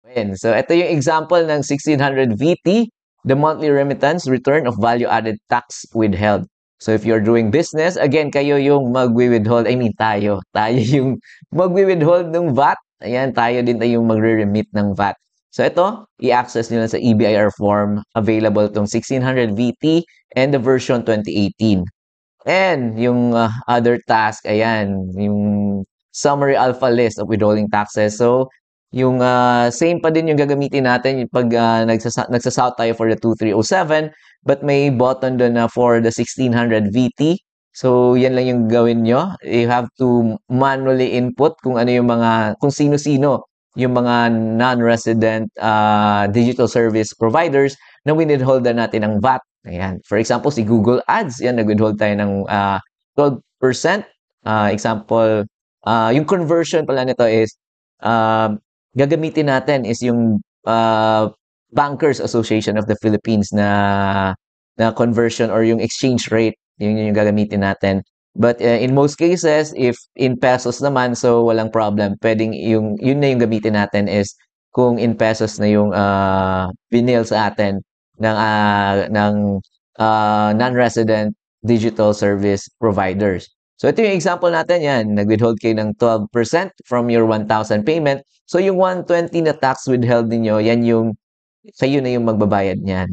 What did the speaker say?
Ayan. So, ito yung example ng 1600 VT, the monthly remittance return of value-added tax withheld. So, if you're doing business, again, kayo yung magwi-withhold, I mean, tayo. Tayo yung magwi-withhold ng VAT. Ayan, tayo din yung magre-remit ng VAT. So, ito, i-access nyo lang sa EBIR form. Available tong 1600 VT and the version 2018. And yung other task, ayan, yung summary alpha list of withholding taxes. So, yung same pa din yung gagamitin natin pag nagsasouth tayo for the 2307, but may button doon na for the 1600 VT. So, yan lang yung gawin nyo. You have to manually input kung ano yung mga, kung sino-sino yung mga non-resident digital service providers na withhold natin ng VAT. Ayan. For example, si Google Ads, yan, nag-withhold tayo ng 12%. Example, yung conversion pala nito is, gagamitin natin is yung Bankers Association of the Philippines na conversion or yung exchange rate. Yun yung gagamitin natin. But in most cases, if in pesos naman, so walang problem. Pwedeng yun na yung gamitin natin is kung in pesos na yung binil sa atin ng non-resident digital service providers. So ito yung example natin yan. Nag-withhold kayo ng 12% from your 1,000 payment. So yung 120 na tax withheld ninyo, yan yung kayo na yung magbabayad niyan.